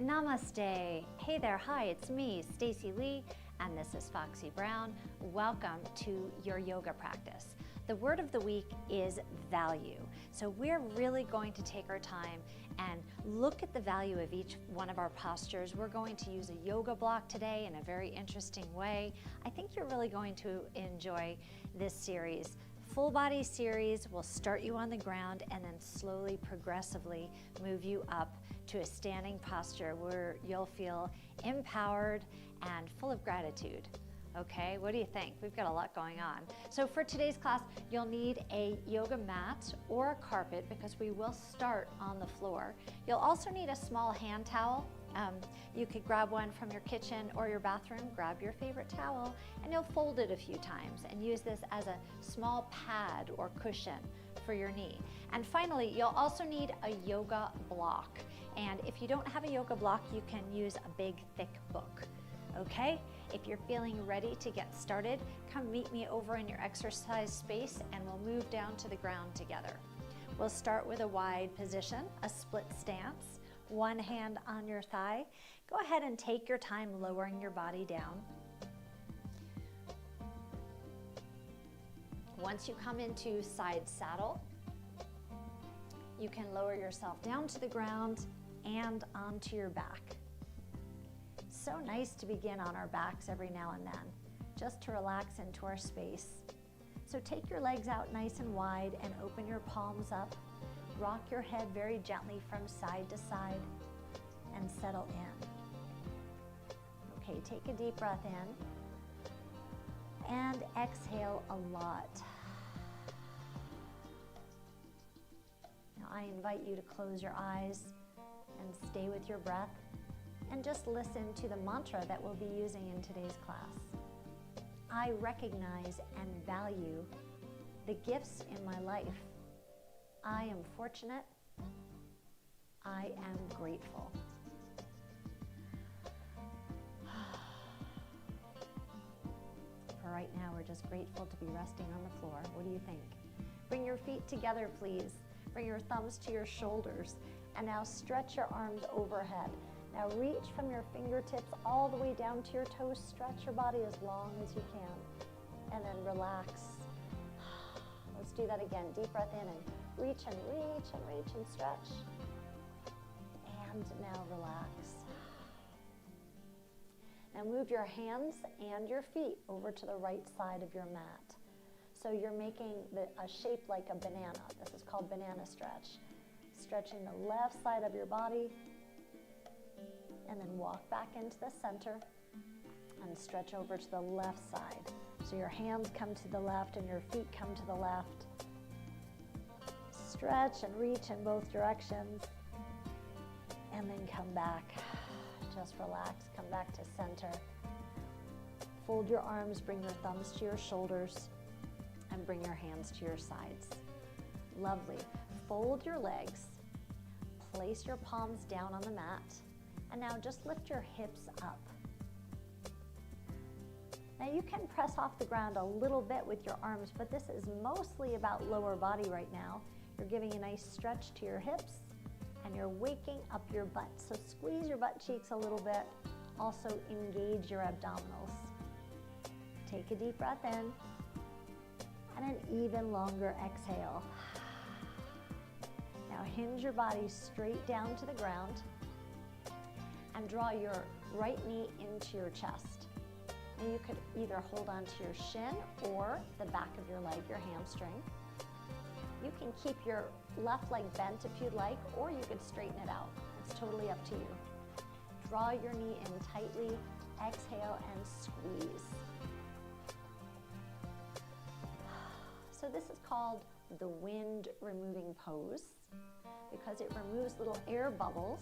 Namaste. Hey there, hi, it's me, Stacey Lei, and this is Foxy Brown. Welcome to your yoga practice. The word of the week is value. So we're really going to take our time and look at the value of each one of our postures. We're going to use a yoga block today in a very interesting way. I think you're really going to enjoy this series. Full body series will start you on the ground and then slowly, progressively move you up to a standing posture where you'll feel empowered and full of gratitude. Okay, what do you think? We've got a lot going on. So for today's class, you'll need a yoga mat or a carpet because we will start on the floor. You'll also need a small hand towel. You could grab one from your kitchen or your bathroom, grab your favorite towel, and you'll fold it a few times and use this as a small pad or cushion for your knee. And finally, you'll also need a yoga block. And if you don't have a yoga block, you can use a big, thick book. Okay, if you're feeling ready to get started, come meet me over in your exercise space and we'll move down to the ground together. We'll start with a wide position, a split stance, one hand on your thigh. Go ahead and take your time lowering your body down. Once you come into side saddle, you can lower yourself down to the ground and onto your back. So nice to begin on our backs every now and then, just to relax into our space. So take your legs out nice and wide and open your palms up. Rock your head very gently from side to side and settle in. Okay, take a deep breath in and exhale a lot. Now I invite you to close your eyes and stay with your breath and just listen to the mantra that we'll be using in today's class. I recognize and value the gifts in my life. I am fortunate. I am grateful. For right now, we're just grateful to be resting on the floor. What do you think? Bring your feet together, please. Bring your thumbs to your shoulders. And now stretch your arms overhead. Now reach from your fingertips all the way down to your toes. Stretch your body as long as you can. And then relax. Let's do that again. Deep breath in and reach and reach and reach and stretch. And now relax. Now move your hands and your feet over to the right side of your mat. So you're making a shape like a banana. This is called banana stretch. Stretching the left side of your body and then walk back into the center and stretch over to the left side. So your hands come to the left and your feet come to the left. Stretch and reach in both directions and then come back. Just relax, come back to center. Fold your arms, bring your thumbs to your shoulders and bring your hands to your sides. Lovely. Fold your legs, place your palms down on the mat, and now just lift your hips up. Now you can press off the ground a little bit with your arms, but this is mostly about lower body right now. You're giving a nice stretch to your hips and you're waking up your butt. So squeeze your butt cheeks a little bit. Also engage your abdominals. Take a deep breath in and an even longer exhale. Now hinge your body straight down to the ground and draw your right knee into your chest. And you could either hold onto your shin or the back of your leg, your hamstring. You can keep your left leg bent if you'd like, or you could straighten it out. It's totally up to you. Draw your knee in tightly, exhale and squeeze. So this is called the wind removing pose because it removes little air bubbles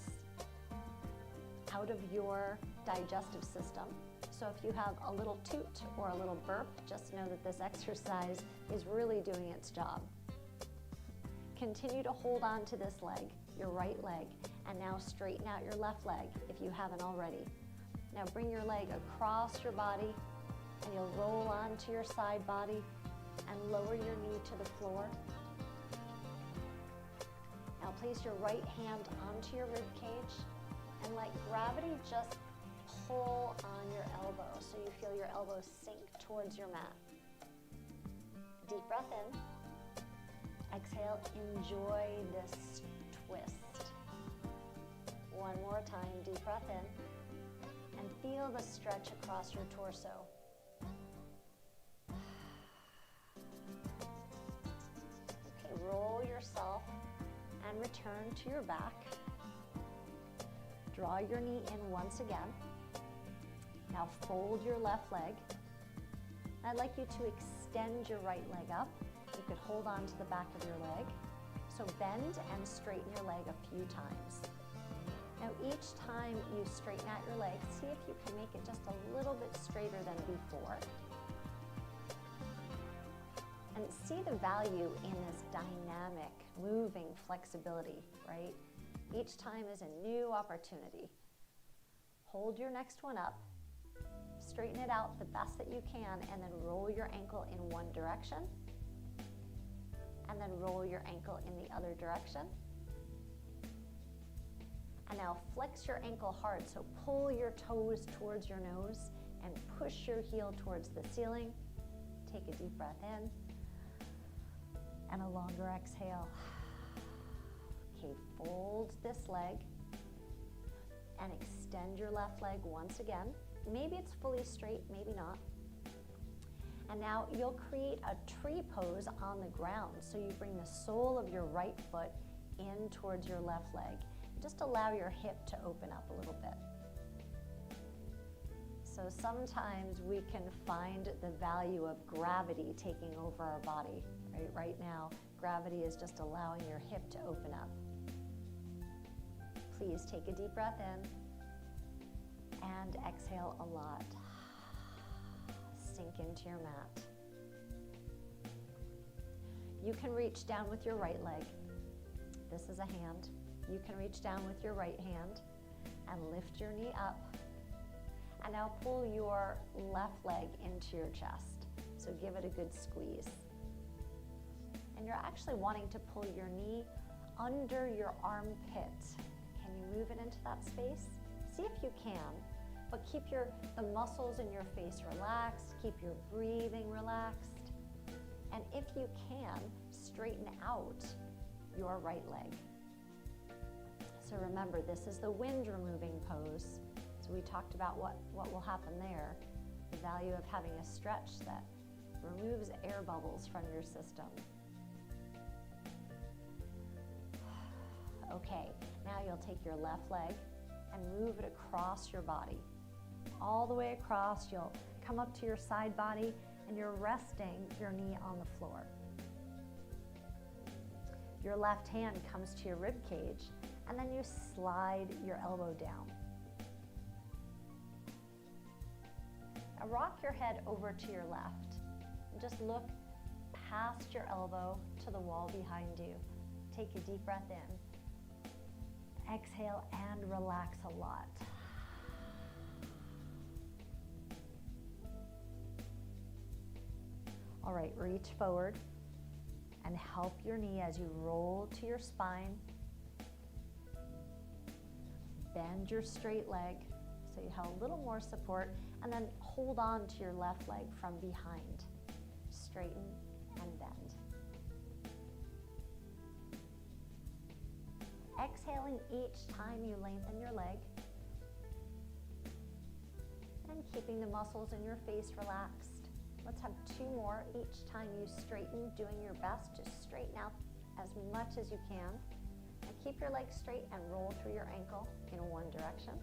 out of your digestive system. So if you have a little toot or a little burp, just know that this exercise is really doing its job. Continue to hold on to this leg, your right leg, and now straighten out your left leg if you haven't already. Now bring your leg across your body and you'll roll onto your side body and lower your knee to the floor. Now place your right hand onto your rib cage And let gravity just pull on your elbow so you feel your elbow sink towards your mat. Deep breath in. Exhale, enjoy this twist. One more time, deep breath in. And feel the stretch across your torso. Okay, roll yourself and return to your back. Draw your knee in once again. Now fold your left leg. I'd like you to extend your right leg up. You could hold on to the back of your leg. So bend and straighten your leg a few times. Now each time you straighten out your leg, see if you can make it just a little bit straighter than before. And see the value in this dynamic, moving flexibility, right? Each time is a new opportunity. Hold your next one up. Straighten it out the best that you can, and then roll your ankle in one direction. And then roll your ankle in the other direction. And now flex your ankle hard, so pull your toes towards your nose and push your heel towards the ceiling. Take a deep breath in and a longer exhale. Okay, fold this leg and extend your left leg once again. Maybe it's fully straight, maybe not. And now you'll create a tree pose on the ground. So you bring the sole of your right foot in towards your left leg. Just allow your hip to open up a little bit. So sometimes we can find the value of gravity taking over our body. Right now, gravity is just allowing your hip to open up. Please take a deep breath in and exhale a lot. Sink into your mat. You can reach down with your right leg. This is a hand. You can reach down with your right hand and lift your knee up. And now pull your left leg into your chest. So give it a good squeeze. And you're actually wanting to pull your knee under your armpit. Can you move it into that space? See if you can, but keep the muscles in your face relaxed, keep your breathing relaxed. And if you can, straighten out your right leg. So remember, this is the wind removing pose. So we talked about what will happen there, the value of having a stretch that removes air bubbles from your system. Okay, now you'll take your left leg and move it across your body. All the way across, you'll come up to your side body and you're resting your knee on the floor. Your left hand comes to your rib cage and then you slide your elbow down. Now rock your head over to your left and just look past your elbow to the wall behind you. Take a deep breath in. Exhale and relax a lot. All right, reach forward and help your knee as you roll to your spine. Bend your straight leg so you have a little more support, and then hold on to your left leg from behind. Straighten and bend. Exhaling each time you lengthen your leg and keeping the muscles in your face relaxed. Let's have 2 more. Each time you straighten, doing your best to straighten out as much as you can. And keep your legs straight and roll through your ankle in one direction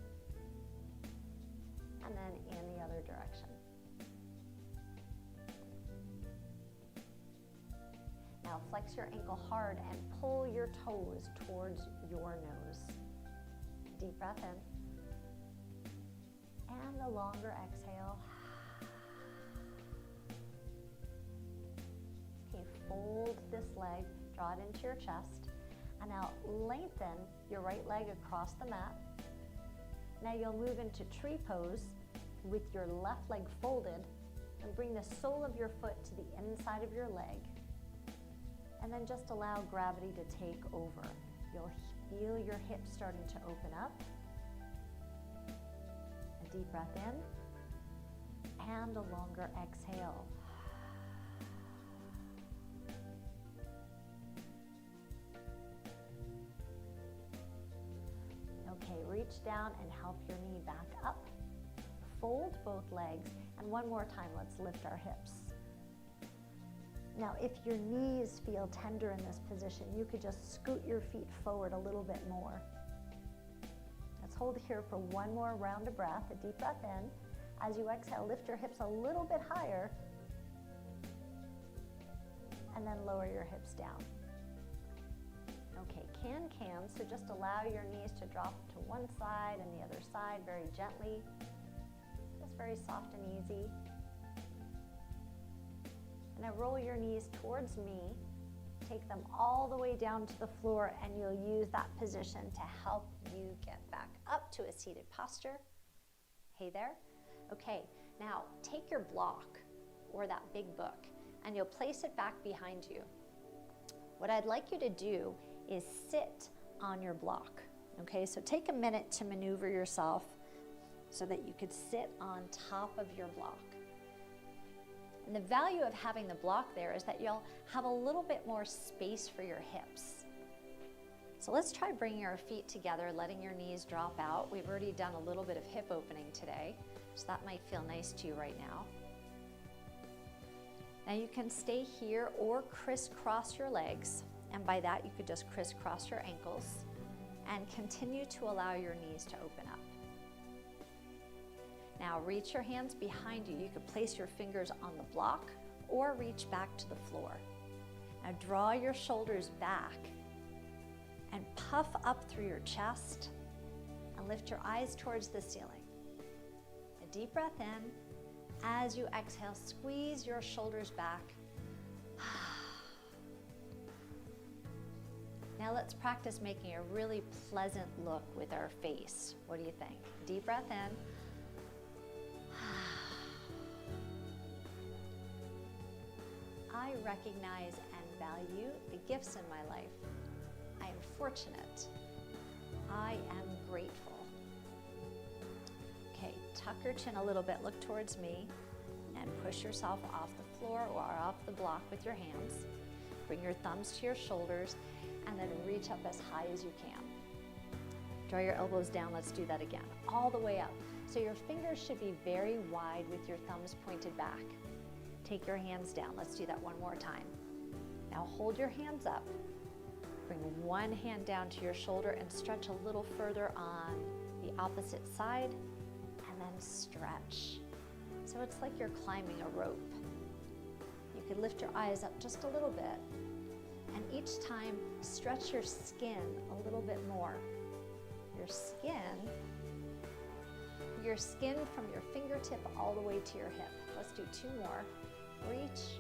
and then in the other direction. Now flex your ankle hard and pull your toes towards your nose. Deep breath in. And a longer exhale. Okay, fold this leg, draw it into your chest. And now lengthen your right leg across the mat. Now you'll move into tree pose with your left leg folded and bring the sole of your foot to the inside of your leg. And then just allow gravity to take over. You'll feel your hips starting to open up deep breath in and a longer exhale. Okay, reach down and help your knee back up. Fold both legs, and one more time, let's lift our hips. Now, if your knees feel tender in this position, you could just scoot your feet forward a little bit more. Let's hold here for one more round of breath, a deep breath in. As you exhale, lift your hips a little bit higher, and then lower your hips down. Okay, can, so just allow your knees to drop to one side and the other side very gently, just very soft and easy. And now roll your knees towards me, take them all the way down to the floor, and you'll use that position to help you get back up to a seated posture. Hey there. Okay, now take your block or that big book and you'll place it back behind you. What I'd like you to do is sit on your block. Okay, so take a minute to maneuver yourself so that you could sit on top of your block. And the value of having the block there is that you'll have a little bit more space for your hips. So let's try bringing our feet together, letting your knees drop out. We've already done a little bit of hip opening today, so that might feel nice to you right now. Now you can stay here or crisscross your legs, and by that you could just crisscross your ankles and continue to allow your knees to open up. Now reach your hands behind you. You could place your fingers on the block or reach back to the floor. Now draw your shoulders back and puff up through your chest and lift your eyes towards the ceiling. A deep breath in. As you exhale, squeeze your shoulders back. Now let's practice making a really pleasant look with our face. What do you think? Deep breath in. I recognize and value the gifts in my life. I am fortunate. I am grateful. Okay, tuck your chin a little bit, look towards me, and push yourself off the floor or off the block with your hands. Bring your thumbs to your shoulders, and then reach up as high as you can. Draw your elbows down, let's do that again, all the way up. So your fingers should be very wide with your thumbs pointed back. Take your hands down, let's do that one more time. Now hold your hands up. Bring one hand down to your shoulder and stretch a little further on the opposite side, and then stretch. So it's like you're climbing a rope. You could lift your eyes up just a little bit, and each time stretch your skin a little bit more. Your skin from your fingertip all the way to your hip. Let's do two more. Reach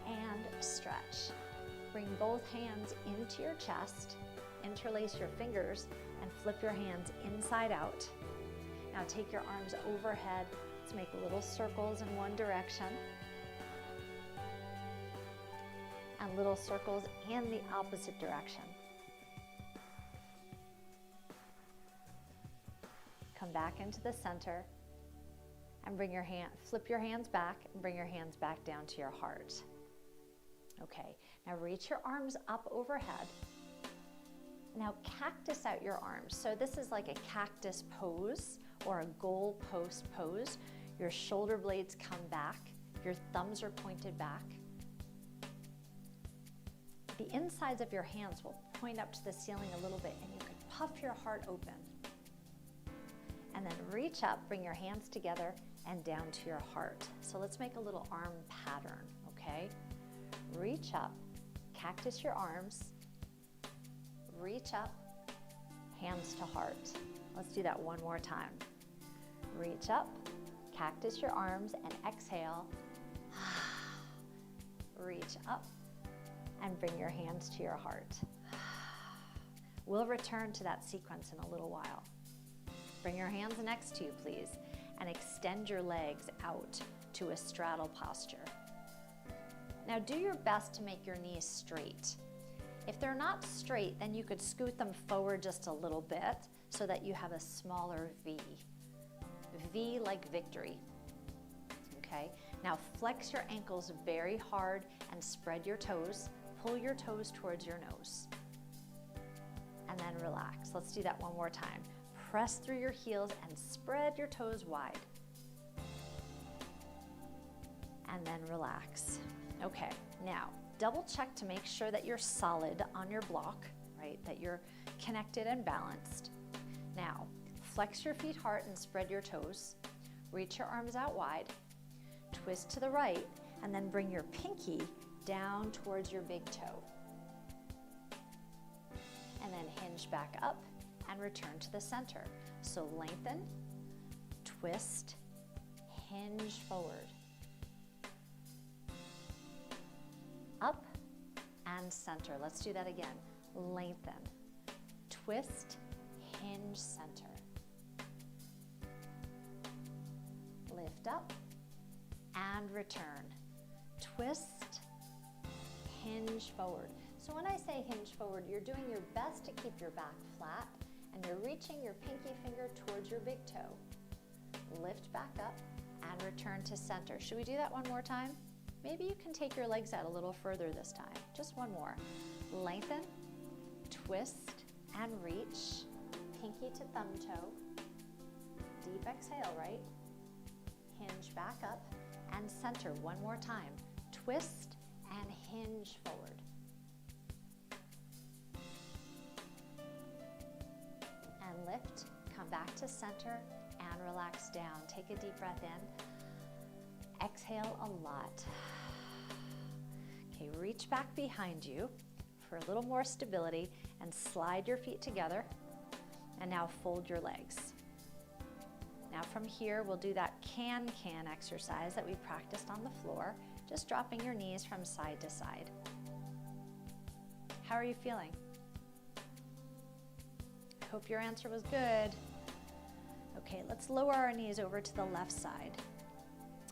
and stretch. Bring both hands into your chest, interlace your fingers, and flip your hands inside out. Now take your arms overhead. Let's make little circles in one direction and little circles in the opposite direction. Come back into the center and flip your hands back and bring your hands back down to your heart. Okay, now reach your arms up overhead. Now cactus out your arms. So this is like a cactus pose or a goal post pose. Your shoulder blades come back, your thumbs are pointed back. The insides of your hands will point up to the ceiling a little bit, and you could puff your heart open. And then reach up, bring your hands together and down to your heart. So let's make a little arm pattern, okay? Reach up, cactus your arms, reach up, hands to heart. Let's do that one more time. Reach up, cactus your arms, and exhale. Reach up and bring your hands to your heart. We'll return to that sequence in a little while. Bring your hands next to you, please, and extend your legs out to a straddle posture. Now do your best to make your knees straight. If they're not straight, then you could scoot them forward just a little bit so that you have a smaller V. V like victory. Okay, now flex your ankles very hard and spread your toes. Pull your toes towards your nose. And then relax. Let's do that one more time. Press through your heels and spread your toes wide. And then relax. Okay, now double check to make sure that you're solid on your block, right? That you're connected and balanced. Now, flex your feet hard and spread your toes. Reach your arms out wide. Twist to the right, and then bring your pinky down towards your big toe. And then hinge back up and return to the center. So lengthen, twist, hinge forward. Up and center. Let's do that again. Lengthen, twist, hinge, center. Lift up and return. Twist, hinge forward. So when I say hinge forward, you're doing your best to keep your back flat and you're reaching your pinky finger towards your big toe. Lift back up and return to center. Should we do that one more time? Maybe you can take your legs out a little further this time. Just one more. Lengthen, twist, and reach. Pinky to thumb toe. Deep exhale, right? Hinge back up and center one more time. Twist and hinge forward. And lift, come back to center and relax down. Take a deep breath in. Exhale a lot. Okay, reach back behind you for a little more stability and slide your feet together. And now fold your legs. Now from here, we'll do that can-can exercise that we practiced on the floor, just dropping your knees from side to side. How are you feeling? I hope your answer was good. Okay, let's lower our knees over to the left side.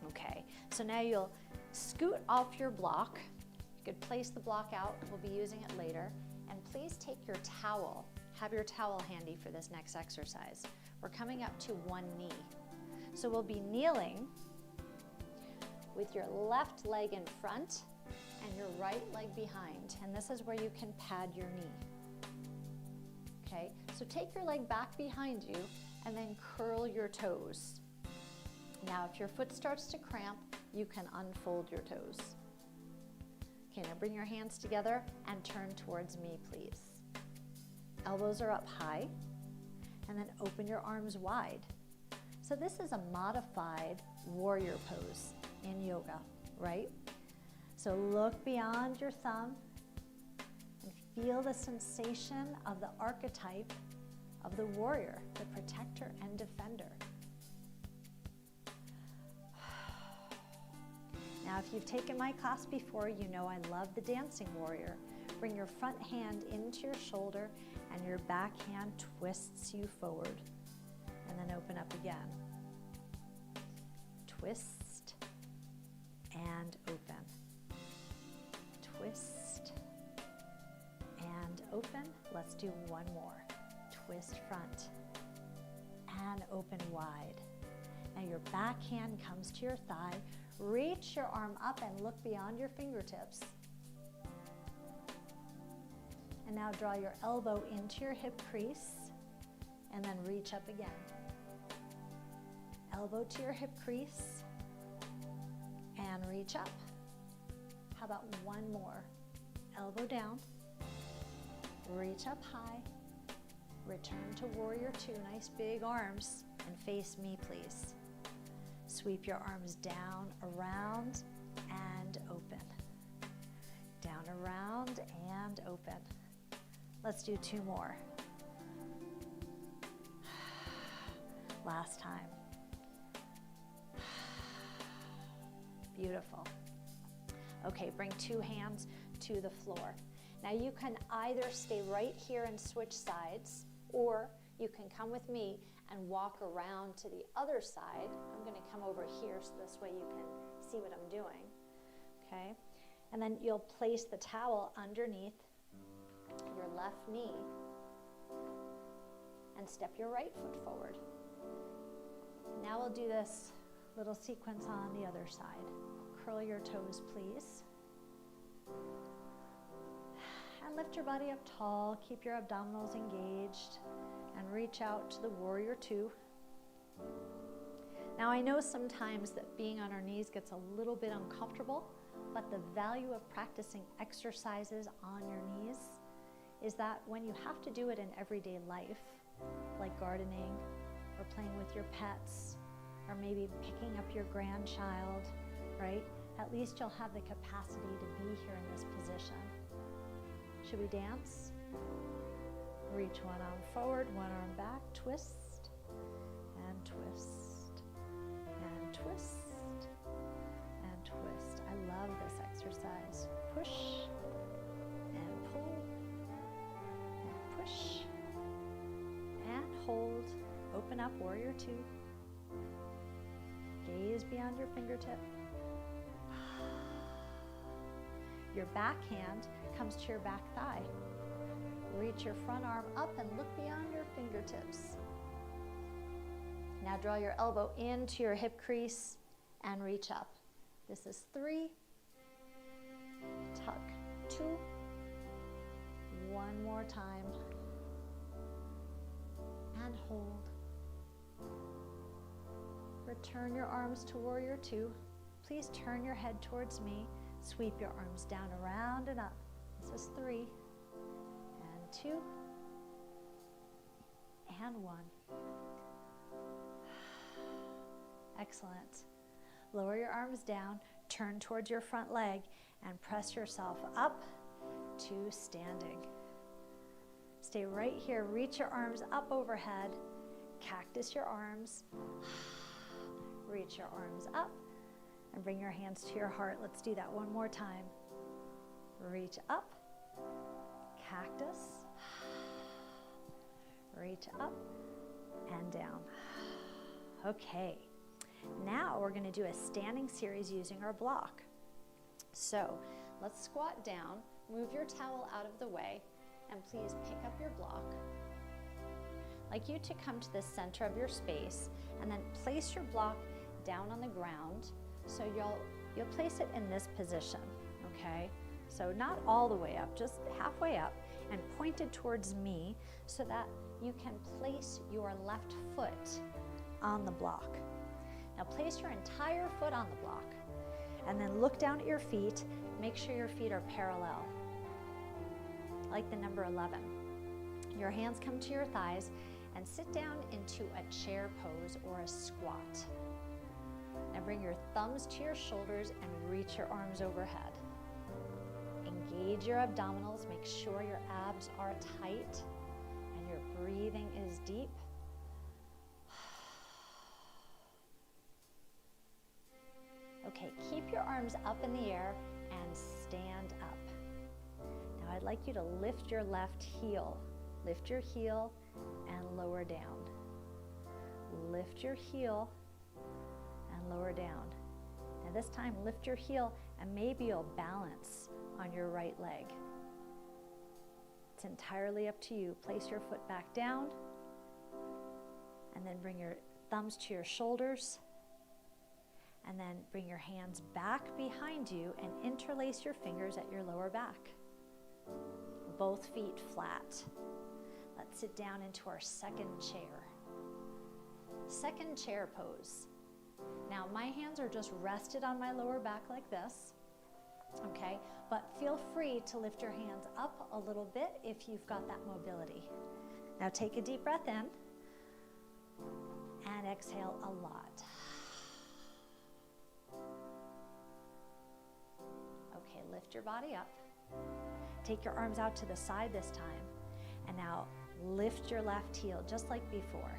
Okay, so now you'll scoot off your block. You could place the block out, we'll be using it later. And please take your towel, have your towel handy for this next exercise. We're coming up to one knee. So we'll be kneeling with your left leg in front and your right leg behind. And this is where you can pad your knee. Okay, so take your leg back behind you and then curl your toes. Now, if your foot starts to cramp, you can unfold your toes. Okay, now bring your hands together and turn towards me, please. Elbows are up high, and then open your arms wide. So this is a modified warrior pose in yoga, right? So look beyond your thumb and feel the sensation of the archetype of the warrior, the protector and defender. Now, if you've taken my class before, you know I love the dancing warrior. Bring your front hand into your shoulder and your back hand twists you forward. And then open up again. Twist and open. Twist and open. Let's do one more. Twist front and open wide. Now your back hand comes to your thigh. Reach your arm up and look beyond your fingertips. And now draw your elbow into your hip crease and then reach up again. Elbow to your hip crease and reach up. How about one more? Elbow down, reach up high, return to warrior two, nice big arms, and face me, please. Sweep your arms down, around, and open. Down, around, and open. Let's do two more. Last time. Beautiful. Okay, bring two hands to the floor. Now you can either stay right here and switch sides, or you can come with me and walk around to the other side. I'm going to come over here so this way you can see what I'm doing. Okay? And then you'll place the towel underneath your left knee and step your right foot forward. Now we'll do this little sequence on the other side. Curl your toes, please. And lift your body up tall. Keep your abdominals engaged and reach out to the warrior two. Now I know sometimes that being on our knees gets a little bit uncomfortable, but the value of practicing exercises on your knees is that when you have to do it in everyday life, like gardening or playing with your pets, or maybe picking up your grandchild, right? At least you'll have the capacity to be here in this position. Should we dance? Reach one arm forward, one arm back, twist, and twist, and twist, and twist. I love this exercise. Push, and pull, and push, and hold. Open up, warrior two. Gaze beyond your fingertip. Your back hand comes to your back thigh. Reach your front arm up and look beyond your fingertips. Now draw your elbow into your hip crease and reach up. This is 3. Tuck 2. One more time. And hold. Return your arms to warrior two. Please turn your head towards me. Sweep your arms down, around and up. This is 3, and 2, and 1. Excellent. Lower your arms down, turn towards your front leg, and press yourself up to standing. Stay right here. Reach your arms up overhead. Cactus your arms. Reach your arms up and bring your hands to your heart. Let's do that one more time. Reach up, cactus, reach up and down. Okay, now we're going to do a standing series using our block. So let's squat down, move your towel out of the way, and please pick up your block. I'd like you to come to the center of your space and then place your block down on the ground. So you'll place it in this position, okay? So not all the way up, just halfway up, and pointed towards me so that you can place your left foot on the block. Now place your entire foot on the block and then look down at your feet. Make sure your feet are parallel, like the number 11. Your hands come to your thighs and sit down into a chair pose or a squat. Now bring your thumbs to your shoulders and reach your arms overhead. Engage your abdominals, make sure your abs are tight and your breathing is deep. Okay, keep your arms up in the air and stand up. Now I'd like you to lift your left heel. Lift your heel and lower down. Lift your heel and lower down. Now this time lift your heel and maybe you'll balance on your right leg. It's entirely up to you. Place your foot back down and then bring your thumbs to your shoulders and then bring your hands back behind you and interlace your fingers at your lower back. Both feet flat. Let's sit down into our second chair. Second chair pose. Now my hands are just rested on my lower back like this, okay? But feel free to lift your hands up a little bit if you've got that mobility. Now take a deep breath in and exhale a lot. Okay, lift your body up. Take your arms out to the side this time. And now lift your left heel just like before.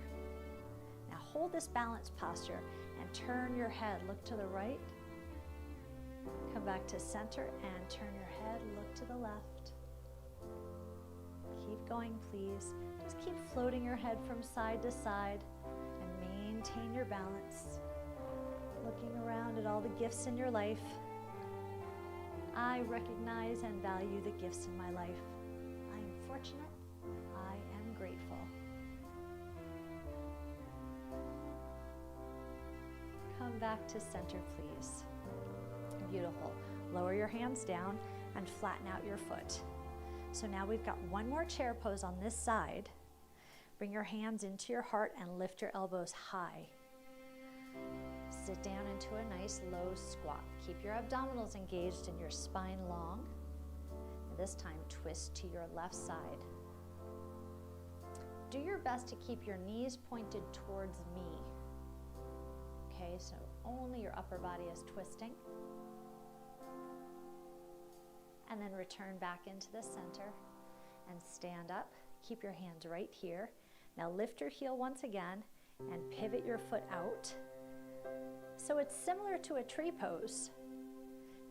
Now hold this balanced posture and turn your head. Look to the right. Come back to center and turn your head. Look to the left. Keep going, please. Just keep floating your head from side to side and maintain your balance. Looking around at all the gifts in your life. I recognize and value the gifts in my life. I am fortunate. I am grateful. back to center, please. Beautiful. Lower your hands down and flatten out your foot. So now we've got one more chair pose on this side. Bring your hands into your heart and lift your elbows high. Sit down into a nice low squat. Keep your abdominals engaged and your spine long. And this time, twist to your left side. Do your best to keep your knees pointed towards me. Okay, so only your upper body is twisting. And then return back into the center and stand up. Keep your hands right here. Now lift your heel once again and pivot your foot out. So it's similar to a tree pose.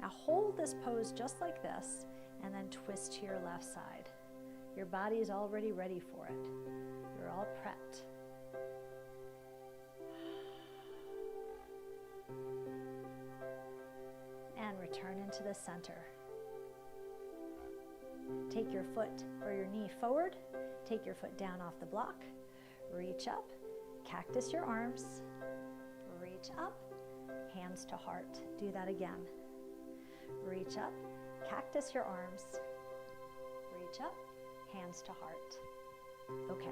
Now hold this pose just like this and then twist to your left side. Your body is already ready for it. You're all prepped. And return into the center. Take your foot or your knee forward. Take your foot down off the block. Reach up. Cactus your arms. Reach up. Hands to heart. Do that again. Reach up. Cactus your arms. Reach up. Hands to heart. Okay.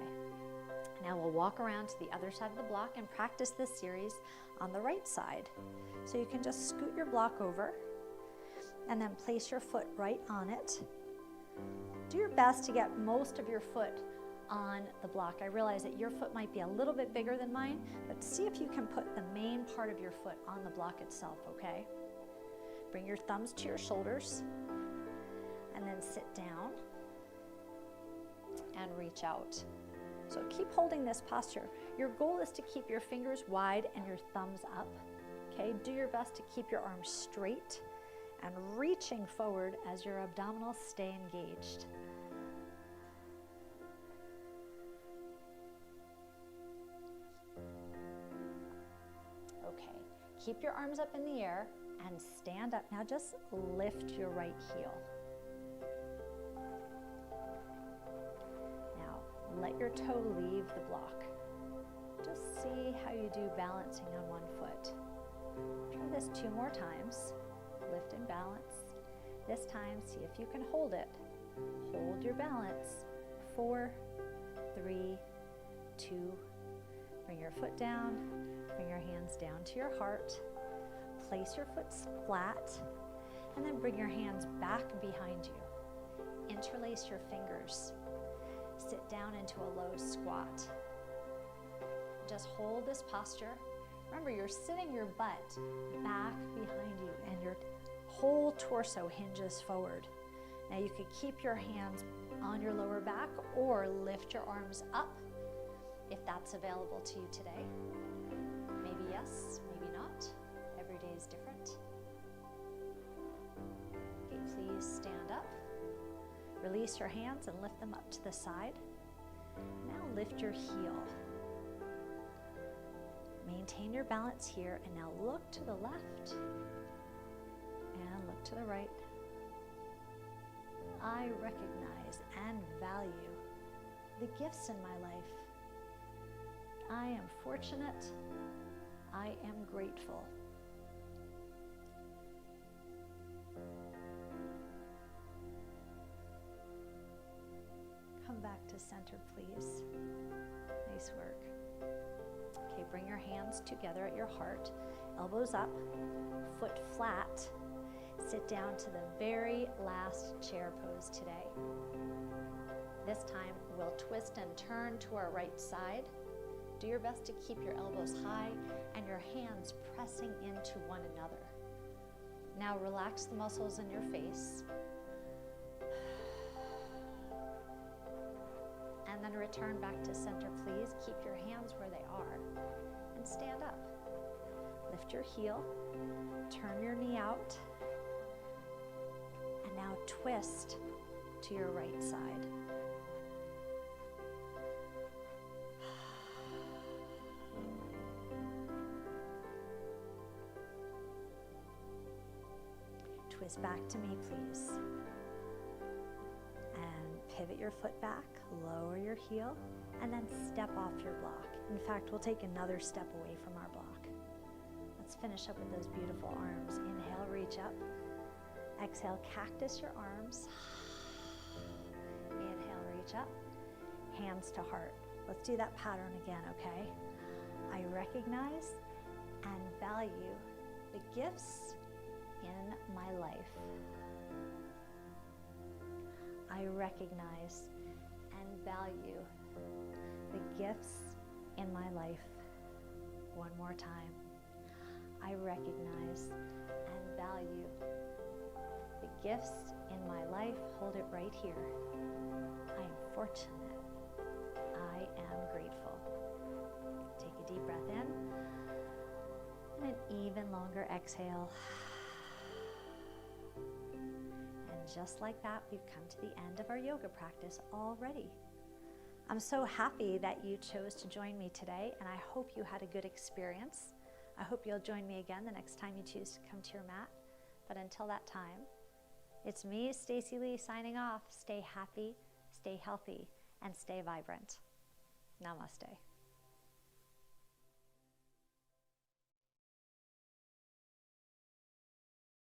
Now we'll walk around to the other side of the block and practice this series on the right side. So you can just scoot your block over and then place your foot right on it. Do your best to get most of your foot on the block. I realize that your foot might be a little bit bigger than mine, but see if you can put the main part of your foot on the block itself, okay? Bring your thumbs to your shoulders and then sit down and reach out. So keep holding this posture. Your goal is to keep your fingers wide and your thumbs up, okay? Do your best to keep your arms straight and reaching forward as your abdominals stay engaged. Okay, keep your arms up in the air and stand up. Now just lift your right heel. Now let your toe leave the block. Just see how you do balancing on one foot. Try this 2 more times. Lift and balance. This time, see if you can hold it. Hold your balance. 4, 3, 2. Bring your foot down. Bring your hands down to your heart. Place your foot flat. And then bring your hands back behind you. Interlace your fingers. Sit down into a low squat. Just hold this posture. Remember, you're sitting your butt back behind you and your whole torso hinges forward. Now you could keep your hands on your lower back or lift your arms up if that's available to you today. Maybe yes, maybe not. Every day is different. Okay, please stand up. Release your hands and lift them up to the side. Now lift your heel. Maintain your balance here, and now look to the left and look to the right. I recognize and value the gifts in my life. I am fortunate. I am grateful. Come back to center, please. Nice work. Okay, bring your hands together at your heart, elbows up, foot flat. Sit down to the very last chair pose today. This time, we'll twist and turn to our right side. Do your best to keep your elbows high and your hands pressing into one another. Now relax the muscles in your face. And then return back to center, please. Keep your hands where they are and stand up. Lift your heel, turn your knee out, and now twist to your right side. Twist back to me, please. And pivot your foot back, lower your heel, and then step off your block. In fact, we'll take another step away from our block. Let's finish up with those beautiful arms. Inhale, reach up. Exhale, cactus your arms. Inhale, reach up. Hands to heart. Let's do that pattern again, okay? I recognize and value the gifts in my life. I recognize and value the gifts in my life. One more time. I recognize and value the gifts in my life. Hold it right here. I am fortunate. I am grateful. Take a deep breath in and an even longer exhale. And just like that, we've come to the end of our yoga practice already. I'm so happy that you chose to join me today, and I hope you had a good experience. I hope you'll join me again the next time you choose to come to your mat. But until that time, it's me, Stacey Lei, signing off. Stay happy, stay healthy, and stay vibrant. Namaste.